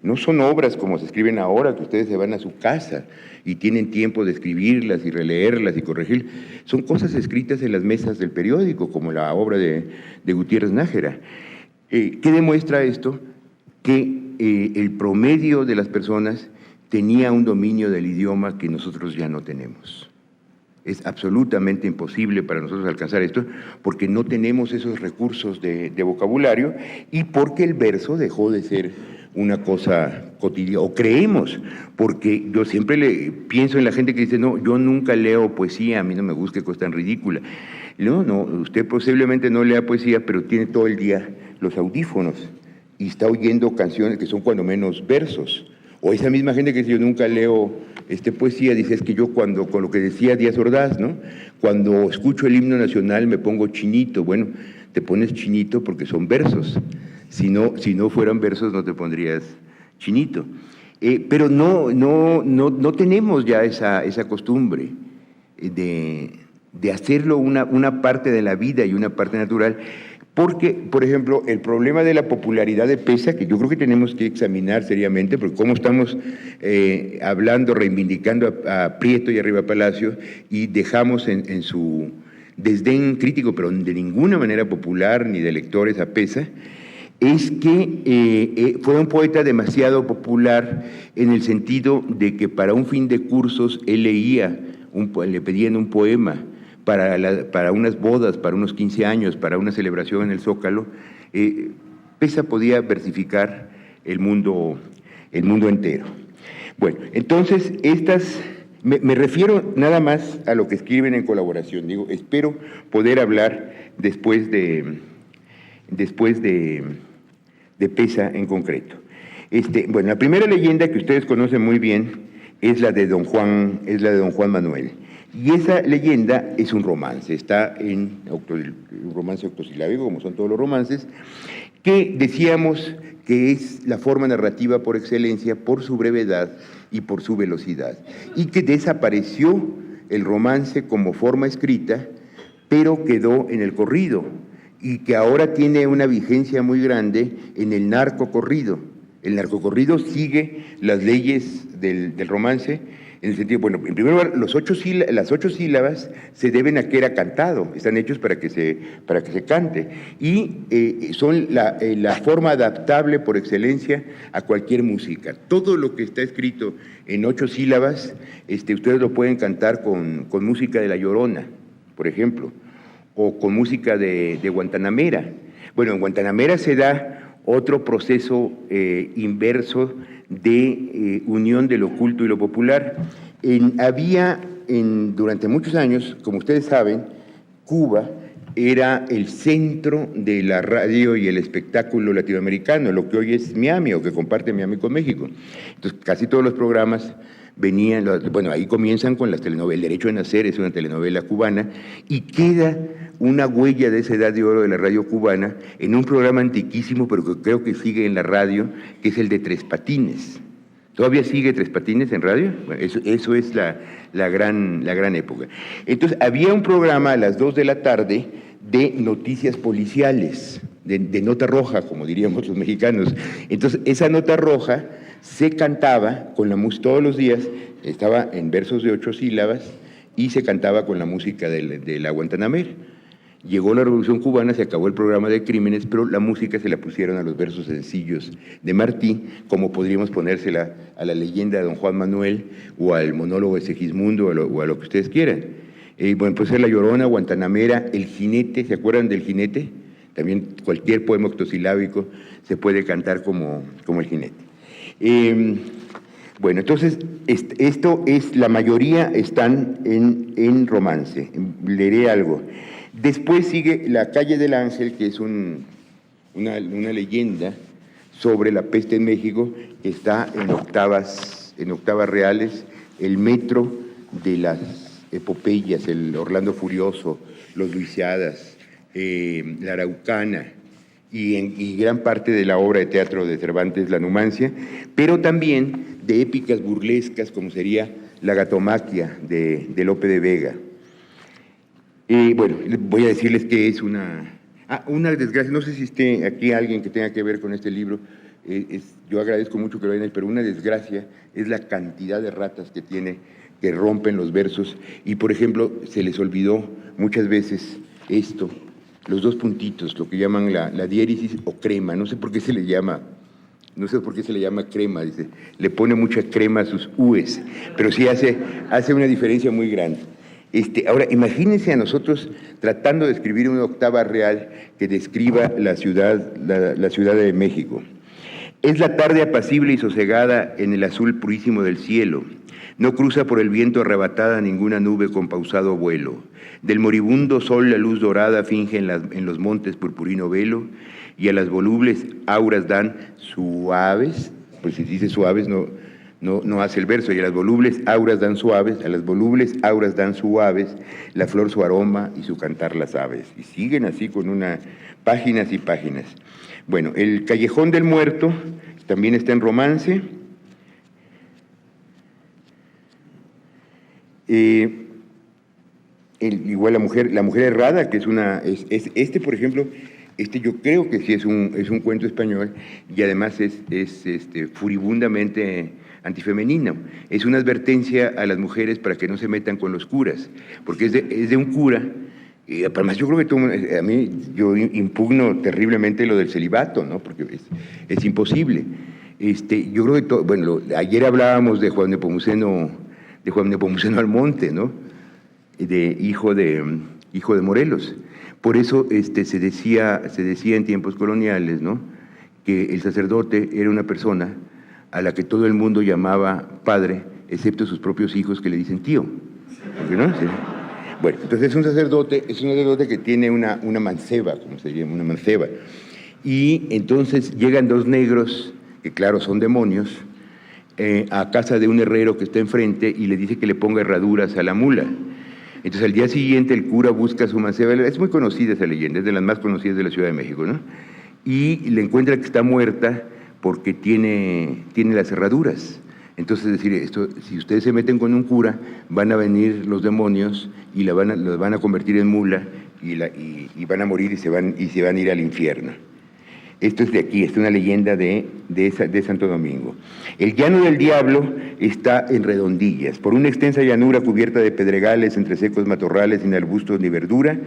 no son obras como se escriben ahora, que ustedes se van a su casa y tienen tiempo de escribirlas y releerlas y corregir, son cosas escritas en las mesas del periódico, como la obra de Gutiérrez Nájera. ¿Qué demuestra esto? Que el promedio de las personas tenía un dominio del idioma que nosotros ya no tenemos. Es absolutamente imposible para nosotros alcanzar esto porque no tenemos esos recursos de vocabulario y porque el verso dejó de ser una cosa cotidiana, o creemos, porque yo siempre pienso en la gente que dice, no, yo nunca leo poesía, a mí no me gusta, que cosa tan ridícula. No, usted posiblemente no lea poesía, pero tiene todo el día los audífonos y está oyendo canciones que son cuando menos versos. O esa misma gente que dice, yo nunca leo poesía, dice, es que yo con lo que decía Díaz Ordaz, ¿no? Cuando escucho el himno nacional me pongo chinito. Bueno, te pones chinito porque son versos. Si no fueran versos no te pondrías chinito. Pero no tenemos ya esa costumbre de hacerlo una parte de la vida y una parte natural. Porque, por ejemplo, el problema de la popularidad de Peza, que yo creo que tenemos que examinar seriamente, porque cómo estamos hablando, reivindicando a Prieto y a Riva Palacio, y dejamos en su desdén crítico, pero de ninguna manera popular, ni de lectores a Peza, es que fue un poeta demasiado popular en el sentido de que para un fin de cursos él le pedían un poema, para unas bodas, para unos 15 años, para una celebración en el Zócalo. Peza podía versificar el mundo entero. Bueno, entonces me refiero nada más a lo que escriben en colaboración. Digo, espero poder hablar después de Peza en concreto. Bueno, la primera leyenda que ustedes conocen muy bien es la de Don Juan Manuel. Y esa leyenda es un romance, está en un romance octosilábico, como son todos los romances, que decíamos que es la forma narrativa por excelencia, por su brevedad y por su velocidad, y que desapareció el romance como forma escrita, pero quedó en el corrido, y que ahora tiene una vigencia muy grande en el narcocorrido. El narcocorrido sigue las leyes del romance, en el sentido, bueno, en primer lugar, las 8 sílabas se deben a que era cantado, están hechos para que se cante, y son la forma adaptable por excelencia a cualquier música. Todo lo que está escrito en 8 sílabas, ustedes lo pueden cantar con música de La Llorona, por ejemplo, o con música de Guantanamera. Bueno, en Guantanamera se da otro proceso inverso de unión de lo oculto y lo popular. Durante muchos años, como ustedes saben, Cuba era el centro de la radio y el espectáculo latinoamericano, lo que hoy es Miami, o que comparte Miami con México. Entonces, casi todos los programas venían, bueno, ahí comienzan con las telenovelas. El Derecho a Nacer es una telenovela cubana, y queda una huella de esa edad de oro de la radio cubana en un programa antiquísimo, pero que creo que sigue en la radio, que es el de Tres Patines. ¿Todavía sigue Tres Patines en radio? Bueno, eso es la gran época. Entonces, había un programa a las 2 de la tarde de noticias policiales, de nota roja, como diríamos los mexicanos. Entonces, esa nota roja se cantaba con la música todos los días, estaba en versos de 8 sílabas, y se cantaba con la música de la Guantanamera. Llegó la Revolución Cubana, se acabó el programa de crímenes, pero la música se la pusieron a los versos sencillos de Martí, como podríamos ponérsela a la leyenda de Don Juan Manuel, o al monólogo de Segismundo, o a lo que ustedes quieran. Bueno, puede ser La Llorona, Guantanamera, El Jinete. ¿Se acuerdan del Jinete? También cualquier poema octosilábico se puede cantar como El Jinete. Bueno, entonces, la mayoría están en romance. Leeré algo. Después sigue La Calle del Ángel, que es una leyenda sobre la peste en México, que está en octavas reales, el metro de las epopeyas, el Orlando Furioso, los Luisiadas, la Araucana, y gran parte de la obra de teatro de Cervantes, La Numancia, pero también de épicas burlescas, como sería La Gatomaquia de Lope de Vega. Bueno, voy a decirles que es una desgracia. No sé si esté aquí alguien que tenga que ver con este libro. Yo agradezco mucho que lo hayan hecho, pero una desgracia es la cantidad de ratas que tiene, que rompen los versos. Y, por ejemplo, se les olvidó muchas veces los 2 puntitos, lo que llaman la diéresis o crema. No sé por qué se le llama crema, dice. Le pone mucha crema a sus u's, pero sí hace una diferencia muy grande. Ahora, imagínense a nosotros tratando de escribir una octava real que describa la ciudad de México. Es la tarde apacible y sosegada en el azul purísimo del cielo. No cruza por el viento arrebatada ninguna nube con pausado vuelo. Del moribundo sol la luz dorada finge en los montes purpurino velo, y a las volubles auras dan suaves, pues si dice suaves no hace el verso, y a las volubles auras dan suaves, la flor su aroma y su cantar las aves. Y siguen así con páginas y páginas. Bueno, el Callejón del Muerto también está en romance. Igual la mujer errada, que es por ejemplo, yo creo que sí es un cuento español, y además es furibundamente antifemenino. Es una advertencia a las mujeres para que no se metan con los curas, porque es de un cura. Además, yo creo que yo impugno terriblemente lo del celibato, ¿no? Porque es imposible. Yo creo que ayer hablábamos de Juan Nepomuceno Almonte, ¿no? Hijo de Morelos. Por eso se decía en tiempos coloniales, ¿no?, que el sacerdote era una persona a la que todo el mundo llamaba padre, excepto sus propios hijos, que le dicen tío. ¿Por qué no? Sí. Bueno, entonces es un sacerdote que tiene una manceba, como se llama, una manceba. Y entonces llegan dos negros, que claro son demonios, a casa de un herrero que está enfrente, y le dice que le ponga herraduras a la mula. Entonces al día siguiente el cura busca su manceba, es muy conocida esa leyenda, es de las más conocidas de la Ciudad de México, ¿no? Y le encuentra que está muerta porque tiene las herraduras. Entonces, es decir, si ustedes se meten con un cura, van a venir los demonios y los van a convertir en mula, y van a morir y se van a ir al infierno. Esto es de aquí, es una leyenda de Santo Domingo. El Llano del Diablo está en redondillas, por una extensa llanura cubierta de pedregales, entre secos matorrales, sin arbustos ni verdura.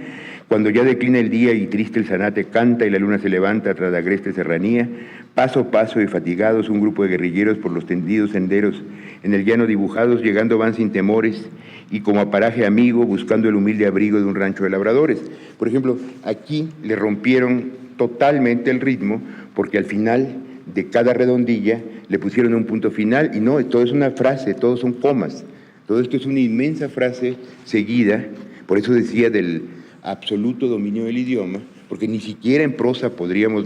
Cuando ya declina el día y triste el zanate canta y la luna se levanta tras la agreste serranía, paso a paso y fatigados un grupo de guerrilleros por los tendidos senderos en el llano dibujados, llegando van sin temores y como a paraje amigo, buscando el humilde abrigo de un rancho de labradores. Por ejemplo, aquí le rompieron totalmente el ritmo, porque al final de cada redondilla le pusieron un punto final, y no, todo es una frase, todos son comas, todo esto es una inmensa frase seguida. Por eso decía del absoluto dominio del idioma, porque ni siquiera en prosa podríamos,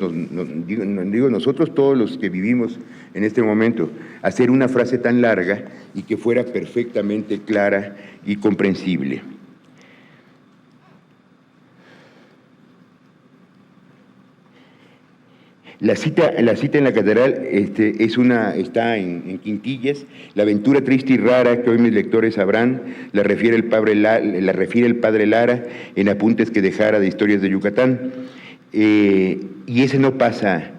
digo nosotros todos los que vivimos en este momento, hacer una frase tan larga y que fuera perfectamente clara y comprensible. La cita en la catedral está en quintillas. La aventura triste y rara que hoy mis lectores sabrán la refiere el padre Lara en apuntes que dejara de historias de Yucatán. Y ese no pasa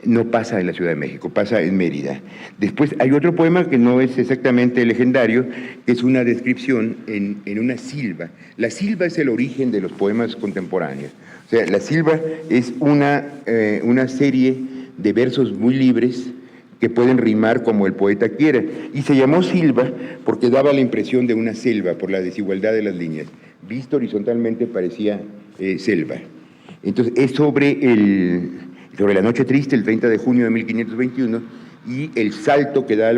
en la Ciudad de México, pasa en Mérida. Después hay otro poema que no es exactamente legendario, que es una descripción en una silva. La silva es el origen de los poemas contemporáneos. O sea, la silva es una serie de versos muy libres que pueden rimar como el poeta quiera. Y se llamó silva porque daba la impresión de una selva por la desigualdad de las líneas. Visto horizontalmente parecía selva. Entonces, es sobre la noche triste, el 30 de junio de 1521, y el salto que da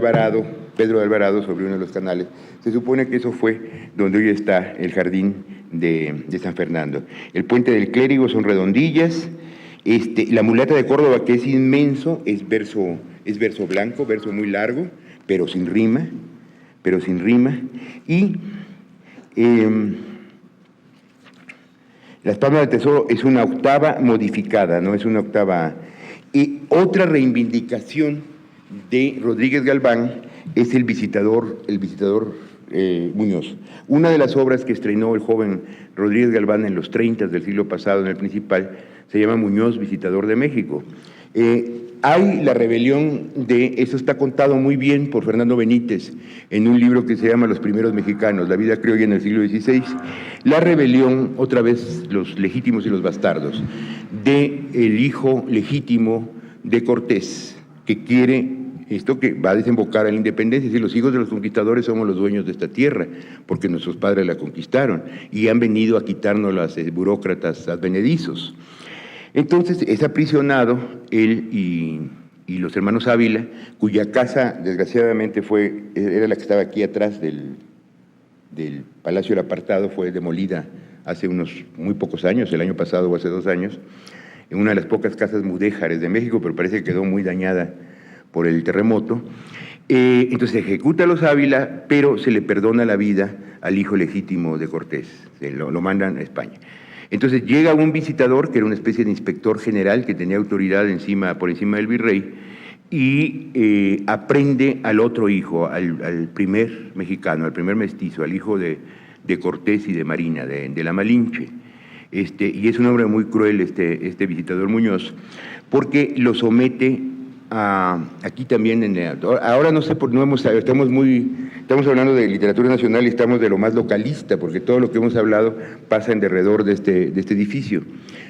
Pedro de Alvarado sobre uno de los canales. Se supone que eso fue donde hoy está el jardín de San Fernando. El puente del Clérigo son redondillas. La mulata de Córdoba, que es inmenso, es verso blanco, verso muy largo, pero sin rima. Y Las Palmas del Tesoro es una octava modificada, no es una octava. Y otra reivindicación de Rodríguez Galván es el visitador Muñoz. Una de las obras que estrenó el joven Rodríguez Galván en los 30 del siglo pasado en el Principal se llama Muñoz, visitador de México. Hay la rebelión eso está contado muy bien por Fernando Benítez en un libro que se llama Los primeros mexicanos, la vida criolla en el siglo XVI. La rebelión, otra vez los legítimos y los bastardos, del hijo legítimo de Cortés, que quiere esto que va a desembocar en la independencia. Si los hijos de los conquistadores somos los dueños de esta tierra, porque nuestros padres la conquistaron y han venido a quitarnos las burócratas advenedizos. Entonces es aprisionado él y los hermanos Ávila, cuya casa desgraciadamente era la que estaba aquí atrás del Palacio del Apartado, fue demolida hace unos muy pocos años, el año pasado o hace 2 años, en una de las pocas casas mudéjares de México, pero parece que quedó muy dañada por el terremoto. Entonces se ejecuta a los Ávila, pero se le perdona la vida al hijo legítimo de Cortés, lo mandan a España. Entonces llega un visitador, que era una especie de inspector general, que tenía autoridad por encima del virrey, y aprende al otro hijo, al primer mexicano, al primer mestizo, al hijo de Cortés y de Marina, de la Malinche. Y es un hombre muy cruel este visitador Muñoz, porque lo somete aquí también, ahora no sé, estamos hablando de literatura nacional y estamos de lo más localista, porque todo lo que hemos hablado pasa en derredor de este edificio.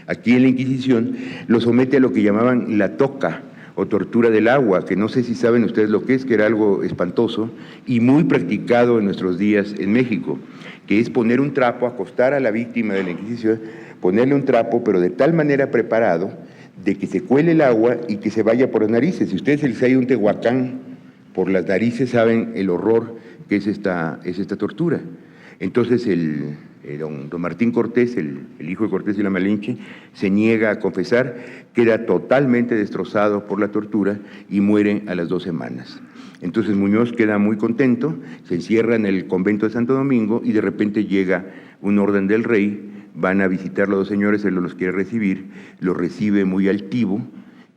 Aquí en la Inquisición lo somete a lo que llamaban la toca, o tortura del agua, que no sé si saben ustedes lo que es, que era algo espantoso y muy practicado en nuestros días en México, que es poner un trapo, acostar a la víctima de la Inquisición, ponerle un trapo, pero de tal manera preparado de que se cuele el agua y que se vaya por las narices. Si ustedes se les ha ido un tehuacán por las narices, saben el horror que es esta tortura. Entonces don Martín Cortés, el hijo de Cortés y la Malinche, se niega a confesar, queda totalmente destrozado por la tortura y muere a las 2 semanas. Entonces Muñoz queda muy contento, se encierra en el convento de Santo Domingo y de repente llega un orden del rey, van a visitar los 2 señores, él los quiere recibir, los recibe muy altivo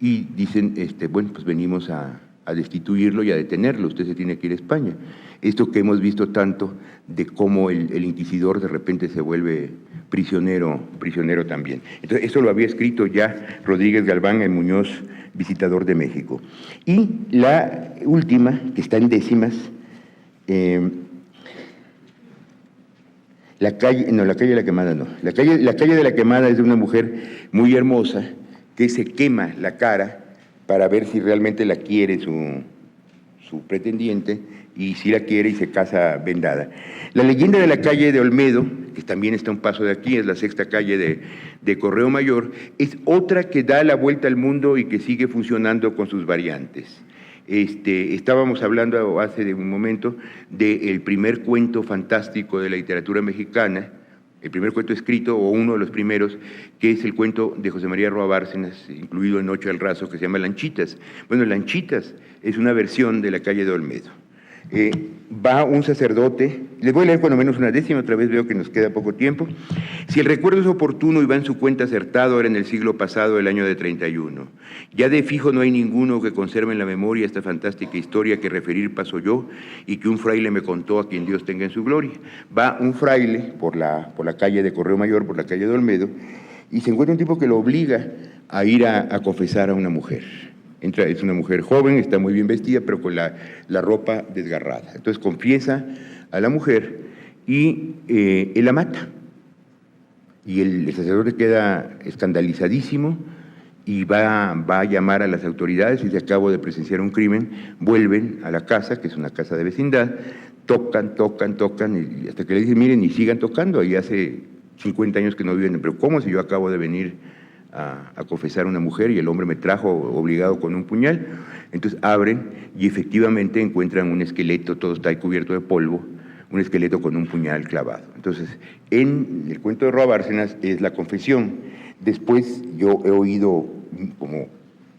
y dicen, bueno, pues venimos a destituirlo y a detenerlo, usted se tiene que ir a España. Esto que hemos visto tanto de cómo el inquisidor de repente se vuelve prisionero también. Entonces, eso lo había escrito ya Rodríguez Galván en Muñoz, visitador de México. Y la última, que está en décimas, la calle de la Quemada no. La calle de la Quemada es de una mujer muy hermosa que se quema la cara para ver si realmente la quiere su pretendiente, y si la quiere y se casa vendada. La leyenda de la calle de Olmedo, que también está a un paso de aquí, es la 6ª calle de Correo Mayor, es otra que da la vuelta al mundo y que sigue funcionando con sus variantes. Estábamos hablando hace un momento del primer cuento fantástico de la literatura mexicana, el primer cuento escrito, o uno de los primeros, que es el cuento de José María Roa Bárcenas, incluido en Noche al Raso, que se llama Lanchitas. Bueno, Lanchitas es una versión de la calle de Olmedo. Va un sacerdote, les voy a leer cuando menos una décima, otra vez veo que nos queda poco tiempo. Si el recuerdo es oportuno y va en su cuenta acertado, era en el siglo pasado, el año de 31. Ya de fijo no hay ninguno que conserve en la memoria esta fantástica historia que referir paso yo y que un fraile me contó, a quien Dios tenga en su gloria. Va un fraile por la calle de Correo Mayor, por la calle de Olmedo, y se encuentra un tipo que lo obliga a ir a confesar a una mujer. Es una mujer joven, está muy bien vestida, pero con la ropa desgarrada. Entonces confiesa a la mujer y él la mata. Y el sacerdote queda escandalizadísimo y va a llamar a las autoridades y dice: acabo de presenciar un crimen. Vuelven a la casa, que es una casa de vecindad, tocan, y hasta que le dicen: miren, y sigan tocando, ahí hace 50 años que no viven. Pero ¿cómo si yo acabo de venir a confesar a una mujer y el hombre me trajo obligado con un puñal? Entonces abren y efectivamente encuentran un esqueleto, todo está ahí cubierto de polvo, un esqueleto con un puñal clavado. Entonces, en el cuento de Roa Bárcenas es la confesión. Después yo he oído, como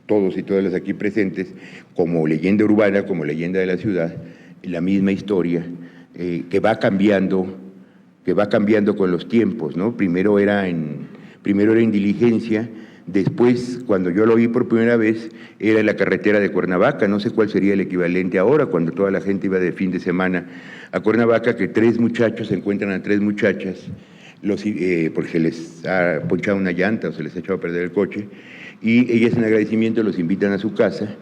todos y todas las aquí presentes, como leyenda urbana, como leyenda de la ciudad, la misma historia, que va cambiando con los tiempos, ¿no? Primero era en Diligencia, después, cuando yo lo oí por primera vez, era en la carretera de Cuernavaca. No sé cuál sería el equivalente ahora, cuando toda la gente iba de fin de semana a Cuernavaca, que 3 muchachos se encuentran a 3 muchachas, porque se les ha ponchado una llanta o se les ha echado a perder el coche, y ellas en agradecimiento los invitan a su casa,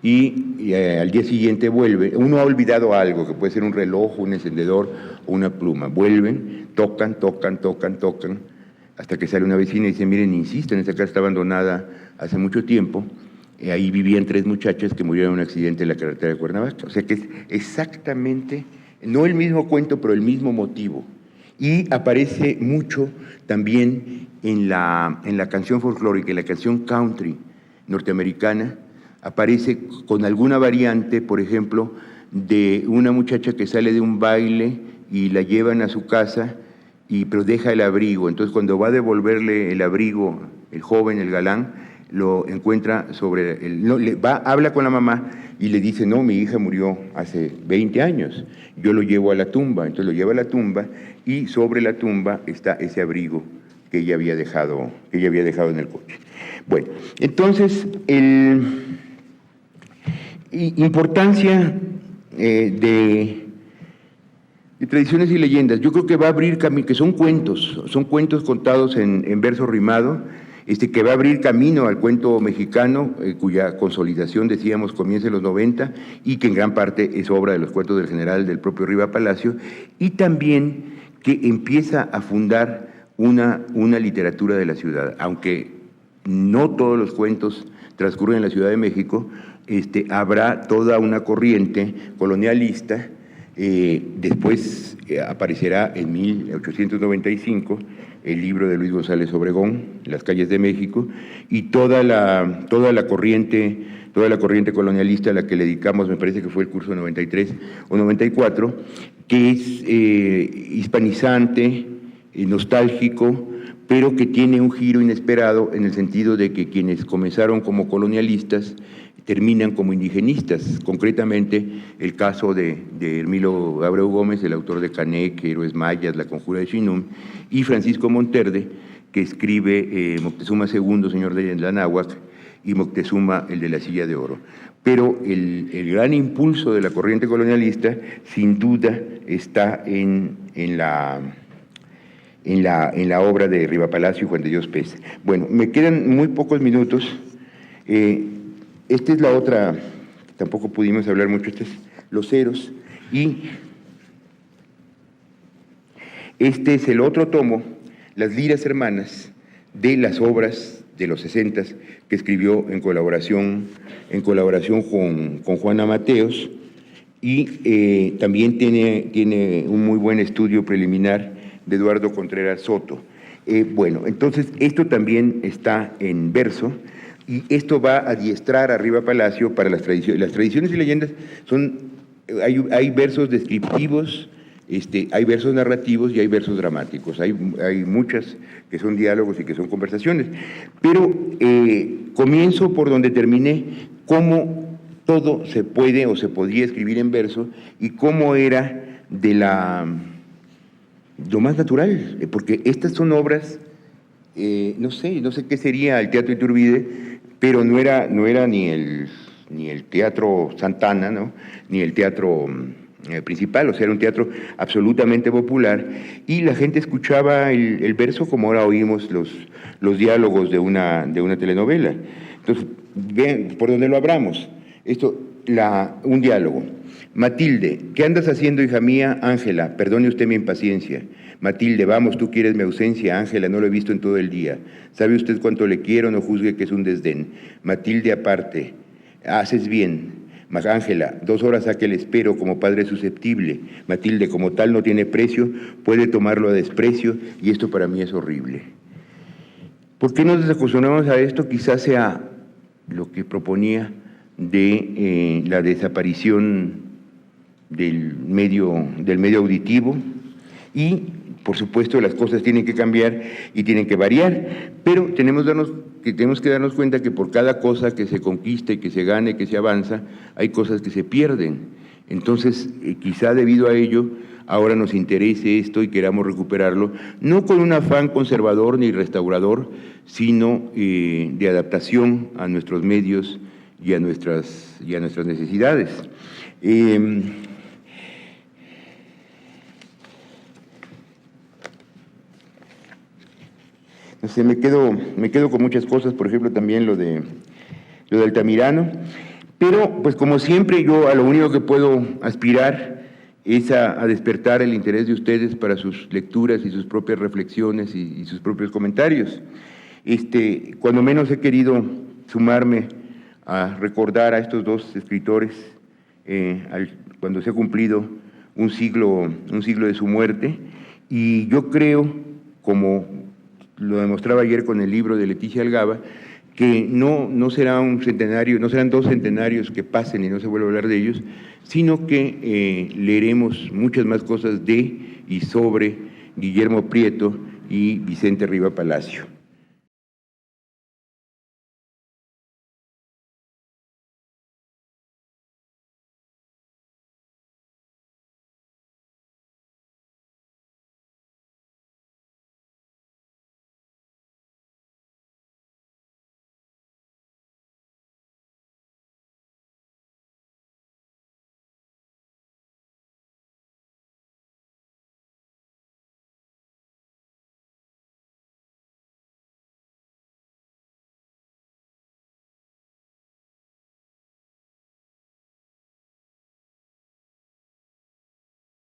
y al día siguiente vuelven. Uno ha olvidado algo, que puede ser un reloj, un encendedor o una pluma. Vuelven, tocan, hasta que sale una vecina y dice: miren, insisten, esta casa está abandonada hace mucho tiempo, ahí vivían 3 muchachas que murieron en un accidente en la carretera de Cuernavaca. O sea que es exactamente, no el mismo cuento, pero el mismo motivo. Y aparece mucho también en la canción folclórica, en la canción country norteamericana, aparece con alguna variante, por ejemplo, de una muchacha que sale de un baile y la llevan a su casa, pero deja el abrigo. Entonces, cuando va a devolverle el abrigo, el joven, el galán, lo encuentra sobre habla con la mamá y le dice: no, mi hija murió hace 20 años, yo lo llevo a la tumba. Entonces lo lleva a la tumba y sobre la tumba está ese abrigo que ella había dejado en el coche. Bueno, entonces, importancia de tradiciones y leyendas. Yo creo que va a abrir camino, que son cuentos contados en verso rimado, que va a abrir camino al cuento mexicano, cuya consolidación, decíamos, comienza en los 90 y que en gran parte es obra de los cuentos del general, del propio Riva Palacio, y también que empieza a fundar una literatura de la ciudad. Aunque no todos los cuentos transcurren en la Ciudad de México, habrá toda una corriente colonialista. Después aparecerá en 1895 el libro de Luis González Obregón, Las calles de México, y toda la corriente colonialista a la que le dedicamos, me parece que fue el curso 93 o 94, que es hispanizante, nostálgico, pero que tiene un giro inesperado en el sentido de que quienes comenzaron como colonialistas terminan como indigenistas. Concretamente, el caso de Hermilo Abreu Gómez, el autor de Canek, Héroes Mayas, La conjura de Xinum, y Francisco Monterde, que escribe Moctezuma II, señor de Tlanáhuac, y Moctezuma, el de la silla de oro. Pero el gran impulso de la corriente colonialista, sin duda, está en la obra de Riva Palacio y Juan de Dios Pez. Bueno, me quedan muy pocos minutos. Esta es la otra, que tampoco pudimos hablar mucho, Los Eros, y este es el otro tomo, Las Liras Hermanas, de las obras de los 60 que escribió en colaboración con Juana Mateos, y también tiene un muy buen estudio preliminar de Eduardo Contreras Soto. Bueno, entonces esto también está en verso, y esto va a adiestrar a Riva Palacio para las tradiciones. Las tradiciones y leyendas hay versos descriptivos, hay versos narrativos y hay versos dramáticos. Hay muchas que son diálogos y que son conversaciones. Pero comienzo por donde terminé, cómo todo se puede o se podía escribir en verso y cómo era lo más natural, porque estas son obras, no sé qué sería el Teatro Iturbide, pero no era ni el Teatro Santana, ¿no?, ni el teatro principal. O sea, era un teatro absolutamente popular, y la gente escuchaba el verso como ahora oímos los diálogos de una telenovela. Entonces, ven por donde lo abramos. Un diálogo. Matilde: ¿qué andas haciendo, hija mía? Ángela: perdone usted mi impaciencia. Matilde: vamos, tú quieres mi ausencia. Ángela: no lo he visto en todo el día. ¿Sabe usted cuánto le quiero? No juzgue que es un desdén. Matilde aparte: haces bien. Ángela: 2 horas a que le espero como padre susceptible. Matilde: como tal no tiene precio, puede tomarlo a desprecio, y esto para mí es horrible. ¿Por qué nos desacostumbramos a esto? Quizás sea lo que proponía de la desaparición del medio auditivo, y por supuesto las cosas tienen que cambiar y tienen que variar, pero tenemos que darnos cuenta que por cada cosa que se conquista y que se gane, que se avanza, hay cosas que se pierden. Entonces, quizá debido a ello, ahora nos interese esto y queramos recuperarlo, no con un afán conservador ni restaurador, sino de adaptación a nuestros medios y a nuestras necesidades. No sé, me quedo con muchas cosas, por ejemplo, también lo de Altamirano, pero pues como siempre yo a lo único que puedo aspirar es a despertar el interés de ustedes para sus lecturas y sus propias reflexiones y sus propios comentarios. Cuando menos he querido sumarme a recordar a estos dos escritores cuando se ha cumplido un siglo de su muerte, y yo creo, como lo demostraba ayer con el libro de Leticia Algaba, que no será un centenario, no serán 2 centenarios que pasen y no se vuelva a hablar de ellos, sino que leeremos muchas más cosas de y sobre Guillermo Prieto y Vicente Riva Palacio.